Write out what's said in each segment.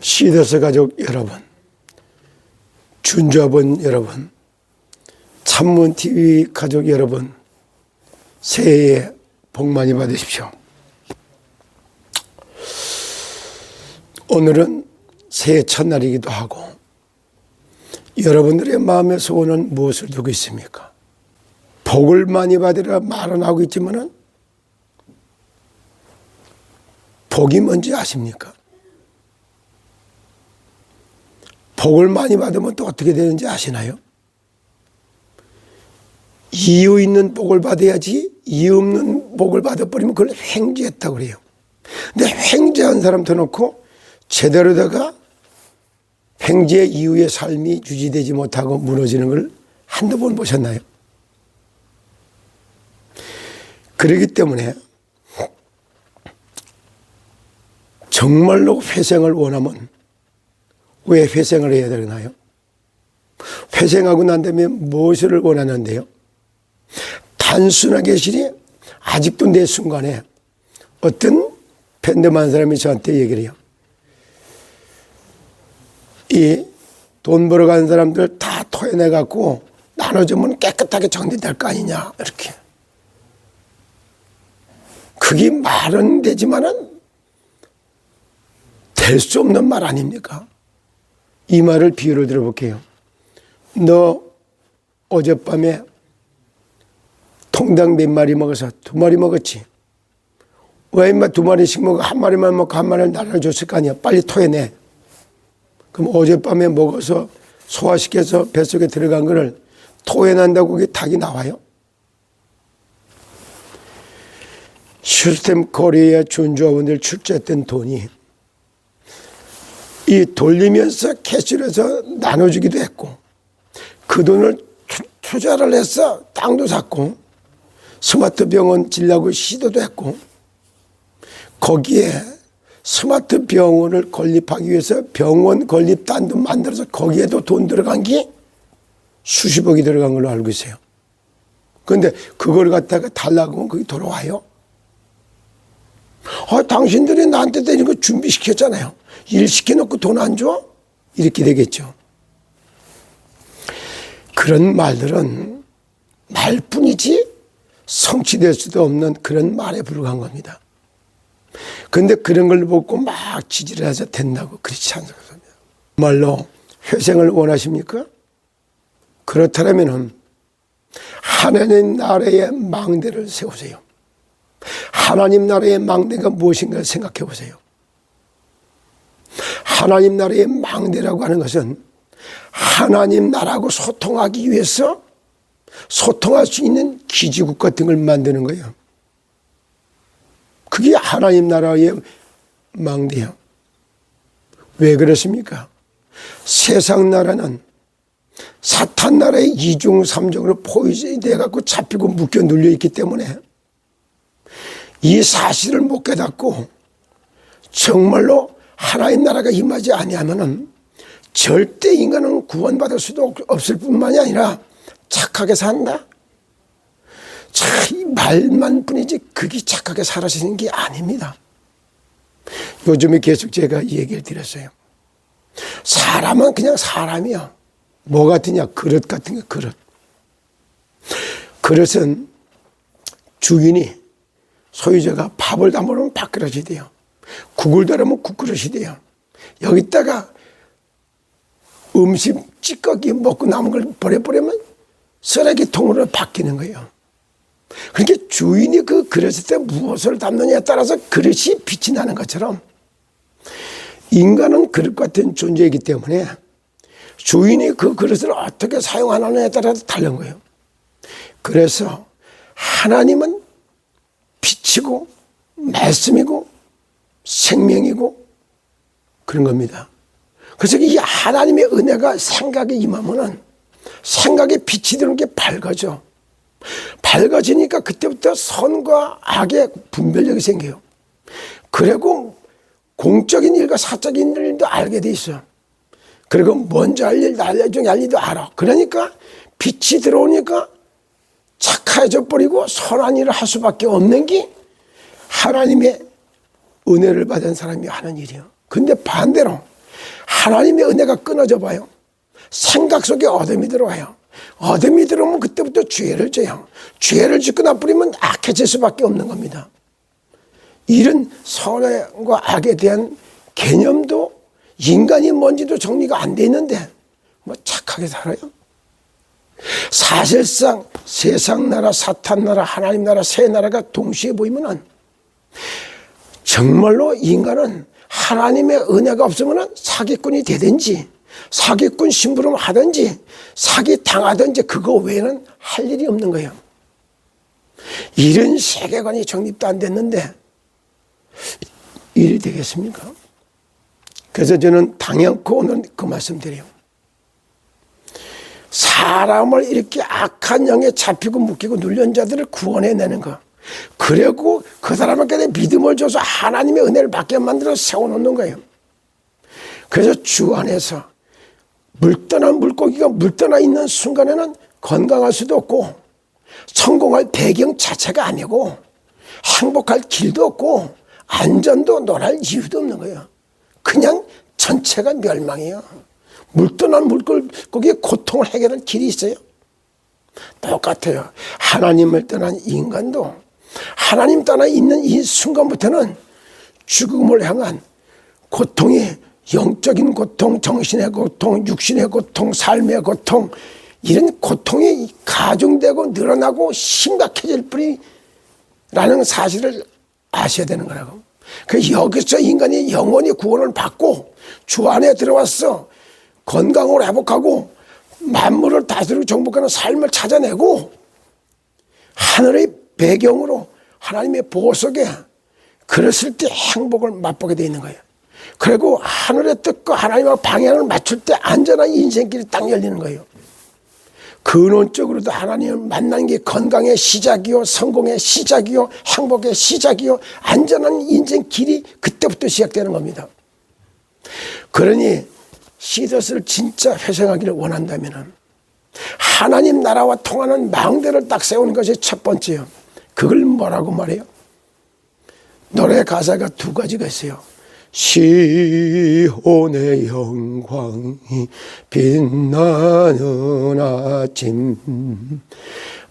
시더스 가족 여러분, 준주아본 여러분, 찬문TV 가족 여러분, 새해에 복 많이 받으십시오. 오늘은 새해 첫날이기도 하고 여러분들의 마음의 소원은 무엇을 두고 있습니까? 복을 많이 받으라 말은 하고 있지만 복이 뭔지 아십니까? 복을 많이 받으면 또 어떻게 되는지 아시나요? 이유 있는 복을 받아야지 이유 없는 복을 받아버리면 그걸 횡재했다고 그래요. 근데 횡재한 사람 더 놓고 제대로다가 횡재 이후의 삶이 유지되지 못하고 무너지는 걸 한두 번 보셨나요? 그렇기 때문에 정말로 회생을 원하면 왜 회생을 해야 되나요? 회생하고 난 다음에 무엇을 원하는데요? 단순하게 시리 아직도 내 순간에 어떤 팬덤한 사람이 저한테 얘기를 해요. 이 돈 벌어간 사람들 다 토해내갖고 나눠주면 깨끗하게 정리될 거 아니냐 이렇게. 그게 말은 되지만은 될 수 없는 말 아닙니까? 이 말을 비유를 들어볼게요. 너 어젯밤에 통닭 몇 마리 먹어서 2마리 먹었지? 왜 인마 2마리씩 먹어? 한 마리만 먹고 한 마리를 나눠줬을 거 아니야? 빨리 토해내. 그럼 어젯밤에 먹어서 소화시켜서 뱃속에 들어간 거를 토해낸다고 그게 닭이 나와요? 시스템 코리아 준주아원들 출제했던 돈이 이 돌리면서 캐시해서 나눠주기도 했고 그 돈을 투자를 해서 땅도 샀고 스마트 병원 지려고 시도도 했고 거기에 스마트 병원을 건립하기 위해서 병원 건립단도 만들어서 거기에도 돈 들어간 게 수십억이 들어간 걸로 알고 있어요. 그런데 그걸 갖다가 달라고 하면 그게 돌아와요? 당신들이 나한테 되는 거 준비시켰잖아요. 일 시켜놓고 돈 안 줘? 이렇게 되겠죠. 그런 말들은 말뿐이지 성취될 수도 없는 그런 말에 불과한 겁니다. 그런데 그런 걸 보고 막 지지를 해서 된다고 그렇지 않습니다. 정말로 회생을 원하십니까? 그렇다면 하나님 나라의 망대를 세우세요. 하나님 나라의 망대가 무엇인가 생각해 보세요. 하나님 나라의 망대라고 하는 것은 하나님 나라하고 소통하기 위해서 소통할 수 있는 기지국 같은 걸 만드는 거예요. 그게 하나님 나라의 망대예요. 왜 그렇습니까? 세상 나라는 사탄 나라의 이중 삼중으로 포위되어 갖고 잡히고 묶여 눌려 있기 때문에 이 사실을 못 깨닫고 정말로 하나님 나라가 임하지 아니하면은 절대 인간은 구원받을 수도 없을 뿐만이 아니라 착하게 산다. 말만 뿐이지 그게 착하게 살아지는 게 아닙니다. 요즘에 계속 제가 이 얘기를 드렸어요. 사람은 그냥 사람이야. 뭐 같으냐? 그릇 같은 게 그릇. 그릇은 주인이 소유자가 밥을 담으면 밥그릇이 돼요. 국을 담으면 국그릇이 돼요. 여기다가 음식 찌꺼기 먹고 남은 걸 버려버리면 쓰레기통으로 바뀌는 거예요. 그러니까 주인이 그 그릇에 무엇을 담느냐에 따라서 그릇이 빛이 나는 것처럼 인간은 그릇 같은 존재이기 때문에 주인이 그 그릇을 어떻게 사용하느냐에 따라서 다른 거예요. 그래서 하나님은 빛이고 말씀이고 생명이고 그런 겁니다. 그래서 이 하나님의 은혜가 생각에 임하면은 생각에 빛이 드는 게 밝아져. 밝아지니까 그때부터 선과 악의 분별력이 생겨요. 그리고 공적인 일과 사적인 일도 알게 돼 있어. 그리고 먼저 할 일, 나중에 할 일도 알아. 그러니까 빛이 들어오니까 착해져 버리고 선한 일을 할 수밖에 없는 게 하나님의 은혜를 받은 사람이 하는 일이에요. 근데 반대로 하나님의 은혜가 끊어져 봐요. 생각 속에 어둠이 들어와요. 어둠이 들어오면 그때부터 죄를 져요. 죄를 짓고 나버리면 악해질 수밖에 없는 겁니다. 이런 선과 악에 대한 개념도 인간이 뭔지도 정리가 안 돼 있는데 뭐 착하게 살아요. 사실상 세상 나라, 사탄 나라, 하나님 나라 세 나라가 동시에 보이면은 정말로 인간은 하나님의 은혜가 없으면 사기꾼이 되든지 사기꾼 심부름 하든지 사기 당하든지 그거 외에는 할 일이 없는 거예요. 이런 세계관이 정립도 안 됐는데 일이 되겠습니까? 그래서 저는 당연코 오늘 그 말씀 드려요. 사람을 이렇게 악한 영에 잡히고 묶이고 눌린 자들을 구원해내는 거, 그리고 그 사람에게 믿음을 줘서 하나님의 은혜를 받게 만들어 세워놓는 거예요. 그래서 주 안에서 물떠난 물고기가 물떠나 있는 순간에는 건강할 수도 없고 성공할 배경 자체가 아니고 행복할 길도 없고 안전도 논할 이유도 없는 거예요. 그냥 전체가 멸망이에요. 물떠난 물고기의 고통을 해결할 길이 있어요? 똑같아요. 하나님을 떠난 인간도 하나님 떠나 있는 이 순간부터는 죽음을 향한 고통이 영적인 고통, 정신의 고통, 육신의 고통, 삶의 고통, 이런 고통이 가중되고 늘어나고 심각해질 뿐이라는 사실을 아셔야 되는 거라고. 그 여기서 인간이 영원히 구원을 받고 주 안에 들어와서 건강을 회복하고 만물을 다스리고 정복하는 삶을 찾아내고 하늘의 배경으로 하나님의 보호 속에 그랬을 때 행복을 맛보게 되어 있는 거예요. 그리고 하늘의 뜻과 하나님과 방향을 맞출 때 안전한 인생길이 딱 열리는 거예요. 근원적으로도 하나님을 만나는 게 건강의 시작이요, 성공의 시작이요, 행복의 시작이요, 안전한 인생 길이 그때부터 시작되는 겁니다. 그러니 시더스를 진짜 회생하기를 원한다면 하나님 나라와 통하는 망대를 딱 세우는 것이 첫 번째요. 그걸 뭐라고 말해요? 노래 가사가 두 가지가 있어요. 시온의 영광이 빛나는 아침,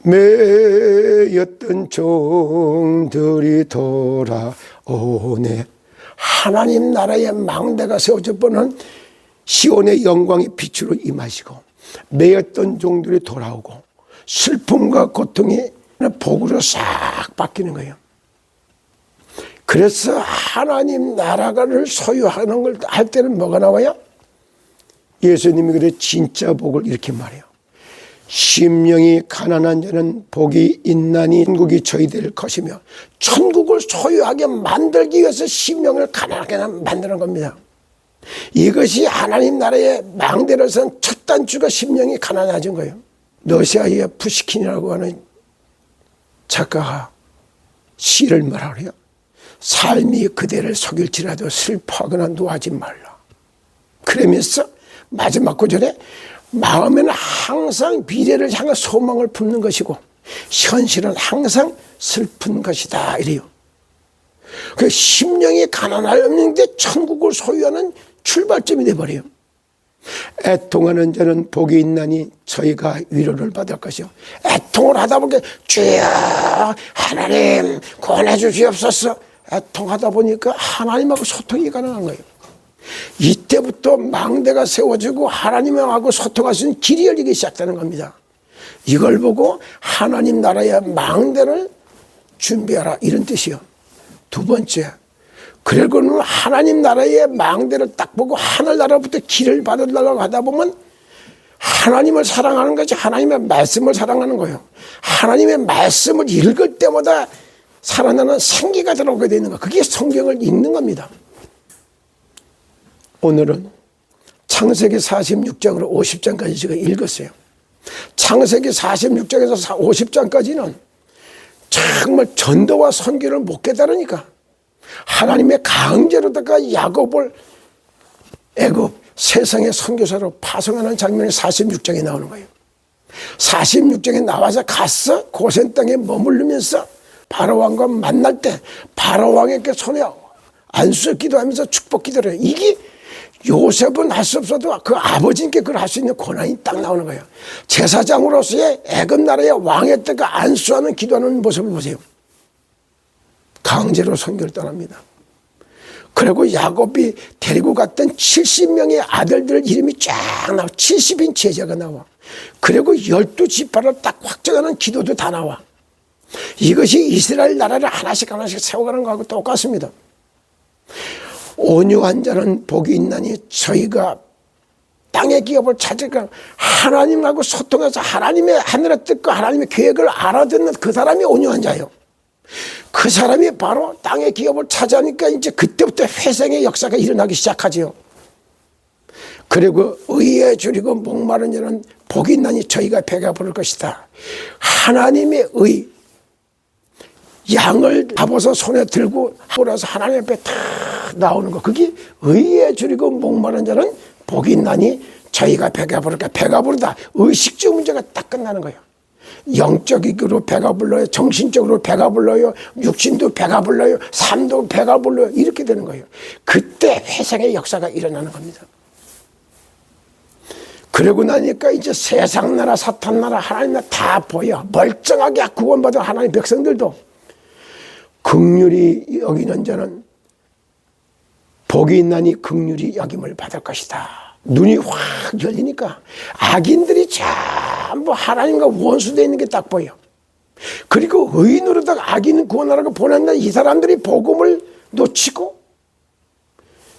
매였던 종들이 돌아오네. 하나님 나라의 망대가 세워져 보는 시온의 영광이 빛으로 임하시고 매였던 종들이 돌아오고 슬픔과 고통이 복으로 싹 바뀌는 거예요. 그래서 하나님 나라를 소유하는 걸 할 때는 뭐가 나와요? 예수님이 그래 진짜 복을 이렇게 말해요. 심령이 가난한 자는 복이 있나니 천국이 저희될 것이며, 천국을 소유하게 만들기 위해서 심령을 가난하게 만드는 겁니다. 이것이 하나님 나라의 망대를 선 첫 단추가 심령이 가난해진 거예요. 러시아의 푸시킨이라고 하는 작가가 시를 뭐라 그래요? 삶이 그대를 속일지라도 슬퍼하거나 노하지 말라. 그러면서 마지막 구절에 마음에는 항상 미래를 향해 소망을 품는 것이고 현실은 항상 슬픈 것이다 이래요. 그 심령이 가난하였는데 천국을 소유하는 출발점이 돼버려요. 애통하는 자는 복이 있나니 저희가 위로를 받을 것이요. 애통을 하다 보니까 주여 하나님 구원해 주시옵소서. 애통하다 보니까 하나님하고 소통이 가능한 거예요. 이때부터 망대가 세워지고 하나님하고 소통할 수 있는 길이 열리기 시작되는 겁니다. 이걸 보고 하나님 나라의 망대를 준비하라 이런 뜻이요. 두 번째, 그리고는 하나님 나라의 망대를 딱 보고 하늘나라부터 길을 받으려고 하다 보면 하나님을 사랑하는 것이 하나님의 말씀을 사랑하는 거예요. 하나님의 말씀을 읽을 때마다 살아나는 생기가 들어오게 되는 거, 그게 성경을 읽는 겁니다. 오늘은 창세기 46장으로 50장까지 제가 읽었어요. 창세기 46장에서 50장까지는 정말 전도와 선교를 못 깨달으니까 하나님의 강제로다가 야곱을 애굽 세상의 선교사로 파송하는 장면이 46장에 나오는 거예요. 46장에 나와서 갔어. 고센 땅에 머무르면서 바로왕과 만날 때 바로왕에게 손에 안수 기도하면서 축복 기도를 해요. 이게 요셉은 할 수 없어도 그 아버지께 그걸 할 수 있는 권한이 딱 나오는 거예요. 제사장으로서의 애굽 나라의 왕의 때가 안수하는 기도하는 모습을 보세요. 강제로 선교를 떠납니다. 그리고 야곱이 데리고 갔던 70명의 아들들 이름이 쫙 나와. 70인 제자가 나와. 그리고 12지파를 딱 확정하는 기도도 다 나와. 이것이 이스라엘 나라를 하나씩 하나씩 세워가는 거하고 똑같습니다. 온유한 자는 복이 있나니 저희가 땅의 기업을 찾으니까 하나님하고 소통해서 하나님의 하늘의 뜻과 하나님의 계획을 알아듣는 그 사람이 온유한 자예요. 그 사람이 바로 땅의 기업을 찾아니까 이제 그때부터 회생의 역사가 일어나기 시작하죠. 그리고 의에 줄이고 목마른 자는 복이 있나니 저희가 배가 부를 것이다. 하나님의 의, 양을 잡아서 손에 들고 몰아서 하나님 앞에 다 나오는 거, 그게 의에 줄이고 목마른 자는 복이 있나니 저희가 배가 부를까. 배가 부르다. 의식적 문제가 딱 끝나는 거예요. 영적으로 배가 불러요. 정신적으로 배가 불러요. 육신도 배가 불러요. 삶도 배가 불러요. 이렇게 되는 거예요. 그때 회생의 역사가 일어나는 겁니다. 그러고 나니까 이제 세상 나라, 사탄 나라, 하나님 나라 다 보여. 멀쩡하게 구원받은 하나님 백성들도 긍휼히 여기는 자는 복이 있나니 긍휼히 여김을 받을 것이다. 눈이 확 열리니까 악인들이 전부 하나님과 원수되어 있는 게 딱 보여. 그리고 의인으로다가 악인은 구원하라고 보냈는데 이 사람들이 복음을 놓치고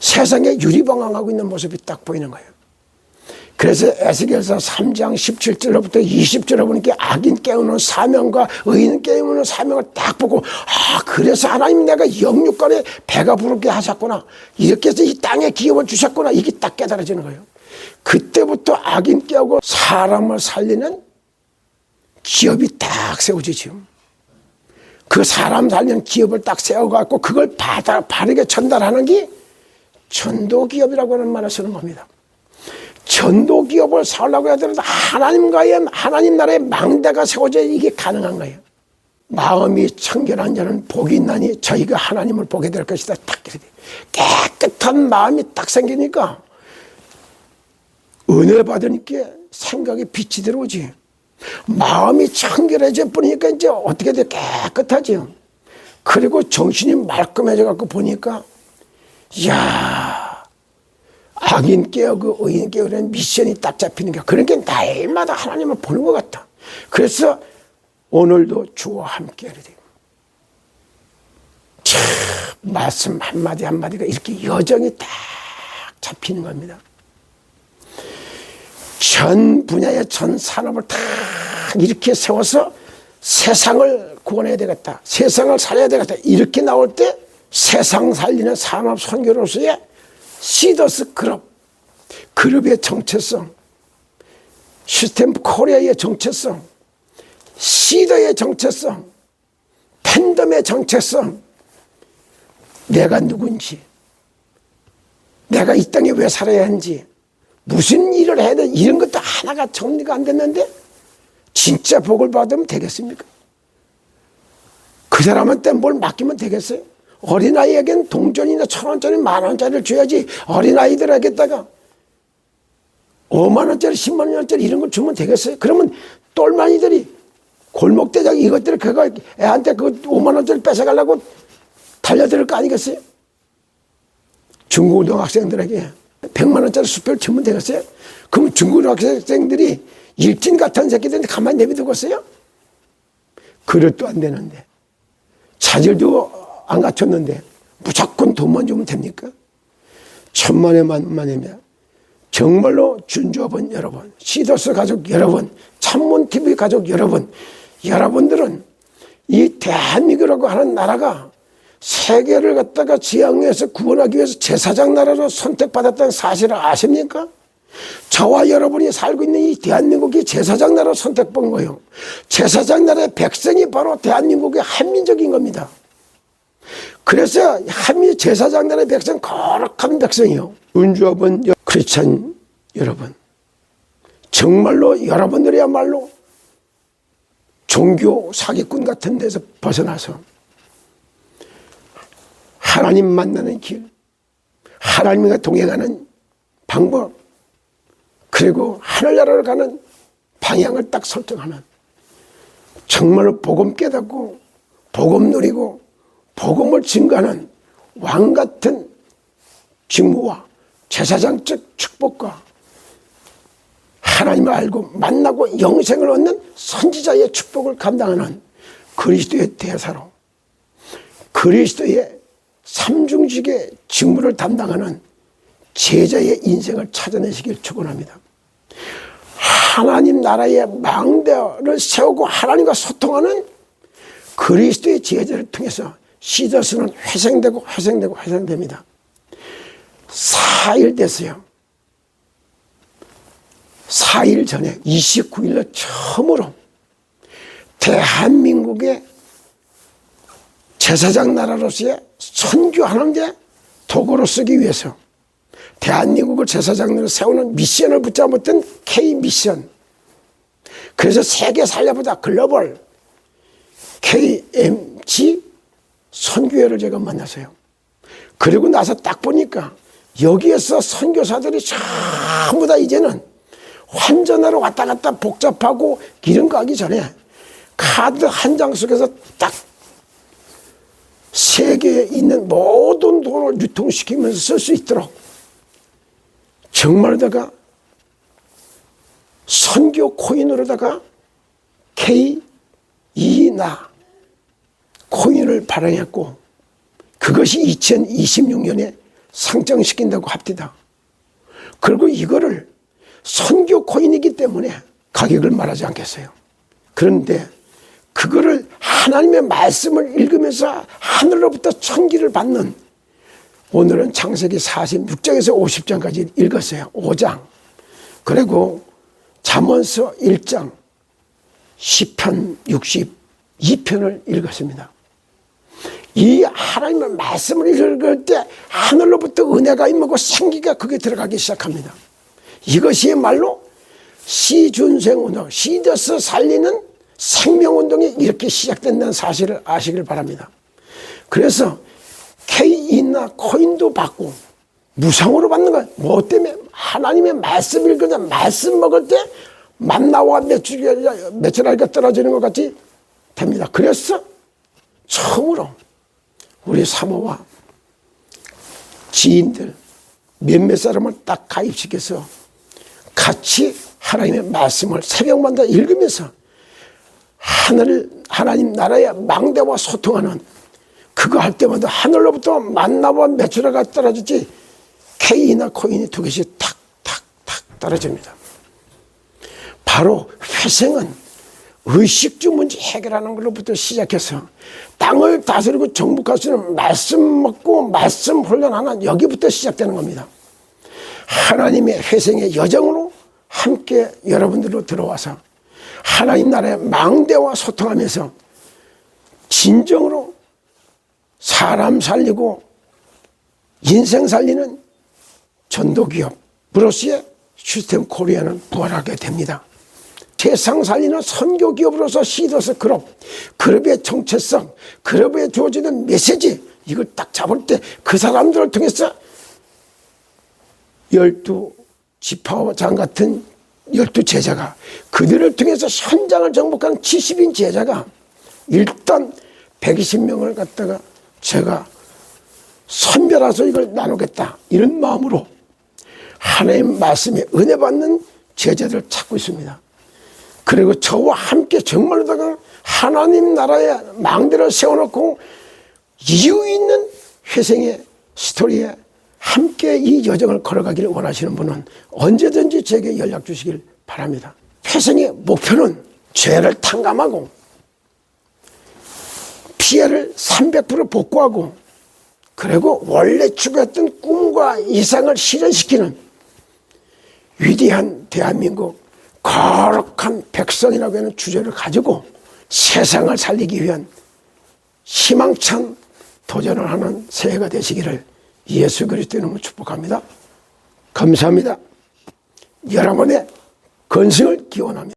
세상에 유리방황하고 있는 모습이 딱 보이는 거예요. 그래서 에스겔서 3장 17절로부터 20절에 보니까 악인 깨우는 사명과 의인 깨우는 사명을 딱 보고, 그래서 하나님 내가 영육간에 배가 부르게 하셨구나. 이렇게 해서 이 땅에 기업을 주셨구나. 이게 딱 깨달아지는 거예요. 그때부터 악인 깨우고 사람을 살리는 기업이 딱 세워지죠. 그 사람 살리는 기업을 딱 세워갖고 그걸 바르게 전달하는 게 전도기업이라고 하는 말을 쓰는 겁니다. 전도기업을 세우려고 하더라도 하나님 나라의 망대가 세워져야 이게 가능한 거예요. 마음이 청결한 자는 복이 있나니 저희가 하나님을 보게 될 것이다. 딱 이렇게 깨끗한 마음이 딱 생기니까 은혜 받으니까 생각에 빛이 들어오지. 마음이 청결해져 버리니까 이제 어떻게 돼? 깨끗하죠. 그리고 정신이 말끔해져 갖고 보니까, 이야, 악인 깨우고 의인 깨우는 미션이 딱 잡히는 거야. 그러니까 날마다 하나님을 보는 것 같아. 그래서 오늘도 주와 함께 하리 돼요. 참, 말씀 한마디 한마디가 이렇게 여정이 딱 잡히는 겁니다. 전 분야의 전 산업을 딱 이렇게 세워서 세상을 구원해야 되겠다. 세상을 살려야 되겠다. 이렇게 나올 때 세상 살리는 산업 선교로서의 시더스 그룹의 정체성, 시스템 코리아의 정체성, 시더의 정체성, 팬덤의 정체성, 내가 누군지, 내가 이 땅에 왜 살아야 하는지, 무슨 일을 해야 돼, 이런 것도 하나가 정리가 안 됐는데 진짜 복을 받으면 되겠습니까? 그 사람한테 뭘 맡기면 되겠어요? 어린아이에겐 동전이나 1,000원짜리 10,000원짜리를 줘야지 어린아이들에게다가 50,000원짜리 100,000원짜리 이런 걸 주면 되겠어요? 그러면 똘마니들이 골목대장 이것들을 그거 애한테 그 50,000원짜리 뺏어가려고 달려들 거 아니겠어요? 중고등학생들에게 100,000원짜리 수표를 주면 되겠어요? 그럼 중고등학생들이 일진 같은 새끼들한테 가만히 내비두겠어요? 그릇도 안 되는데 자질도 안 갖췄는데 무조건 돈만 주면 됩니까? 천만의 만만이면 정말로 준주업은 여러분, 시더스 가족 여러분, 참몬TV 가족 여러분, 여러분들은 이 대한민국이라고 하는 나라가 세계를 갖다가 지향해서 구원하기 위해서 제사장 나라로 선택받았다는 사실을 아십니까? 저와 여러분이 살고 있는 이 대한민국이 제사장 나라로 선택받은 거예요. 제사장 나라의 백성이 바로 대한민국의 한민족인 겁니다. 그래서 제사장 나라의 백성, 거룩한 백성이요. 은주업은 크리스찬 여러분, 정말로 여러분들이야말로 종교 사기꾼 같은 데서 벗어나서 하나님 만나는 길, 하나님과 동행하는 방법, 그리고 하늘나라를 가는 방향을 딱 설정하는, 정말로 복음 깨닫고 복음 누리고 복음을 증거하는 왕 같은 직무와 제사장적 축복과 하나님을 알고 만나고 영생을 얻는 선지자의 축복을 감당하는 그리스도의 대사로, 그리스도의 삼중직의 직무를 담당하는 제자의 인생을 찾아내시길 축원합니다. 하나님 나라의 망대를 세우고 하나님과 소통하는 그리스도의 제자를 통해서 시저스는 회생됩니다. 4일 됐어요. 4일 전에 29일날 처음으로 대한민국의 제사장 나라로서의 선교하는데 도구로 쓰기 위해서 대한민국을 제사장으로 세우는 미션을 붙잡았던 K미션, 그래서 세계 살려보자 글로벌 KMG 선교회를 제가 만났어요. 그리고 나서 딱 보니까 여기에서 선교사들이 전부 다 이제는 환전하러 왔다 갔다 복잡하고 이런 거 하기 전에 카드 한 장 속에서 딱 세계에 있는 모든 돈을 유통시키면서 쓸 수 있도록 정말로다가 선교 코인으로다가 K2나 코인을 발행했고, 그것이 2026년에 상장시킨다고 합니다. 그리고 이거를 선교 코인이기 때문에 가격을 말하지 않겠어요. 그런데 그거를 하나님의 말씀을 읽으면서 하늘로부터 천기를 받는, 오늘은 창세기 46장에서 50장까지 읽었어요. 5장. 그리고 잠언서 1장, 시편 62편을 읽었습니다. 이 하나님의 말씀을 읽을 때 하늘로부터 은혜가 임하고 생기가 그게 들어가기 시작합니다. 이것이야말로 시준생운동, 시저스 살리는 생명운동이 이렇게 시작된다는 사실을 아시길 바랍니다. 그래서 K이나 코인도 받고 무상으로 받는 건 뭐 때문에? 하나님의 말씀 읽으자 말씀 먹을 때 만나와 메추라기가 떨어지는 것 같이 됩니다. 그래서 처음으로 우리 사모와 지인들 몇몇 사람을 딱 가입시켜서 같이 하나님의 말씀을 새벽마다 읽으면서 하나님 나라의 망대와 소통하는, 그거 할 때마다 하늘로부터 만나와 메추라가 떨어지지 K나 코인이 두 개씩 탁탁탁 떨어집니다. 바로 회생은 의식주 문제 해결하는 것로부터 시작해서 땅을 다스리고 정복할 수 있는 말씀 먹고 말씀 훈련하는 여기부터 시작되는 겁니다. 하나님의 회생의 여정으로 함께 여러분들로 들어와서 하나님 나라의 망대와 소통하면서 진정으로 사람 살리고 인생 살리는 전도기업 브로스의 시스템 코리아는 부활하게 됩니다. 세상 살리는 선교기업으로서 시더스 그룹의 정체성, 그룹에 주어지는 메시지, 이걸 딱 잡을 때 그 사람들을 통해서 12지파장 같은 12제자가, 그들을 통해서 현장을 정복한 70인 제자가 일단 120명을 갖다가 제가 선별해서 이걸 나누겠다, 이런 마음으로 하나님 말씀에 은혜 받는 제자들을 찾고 있습니다. 그리고 저와 함께 정말로다가 하나님 나라의 망대를 세워놓고 이유 있는 회생의 스토리에 함께 이 여정을 걸어가기를 원하시는 분은 언제든지 제게 연락 주시길 바랍니다. 회생의 목표는 죄를 탕감하고 피해를 300% 복구하고, 그리고 원래 추구했던 꿈과 이상을 실현시키는 위대한 대한민국 거룩한 백성이라고 하는 주제를 가지고 세상을 살리기 위한 희망찬 도전을 하는 새해가 되시기를 예수 그리스도의 이름으로 축복합니다. 감사합니다. 여러분의 건승을 기원합니다.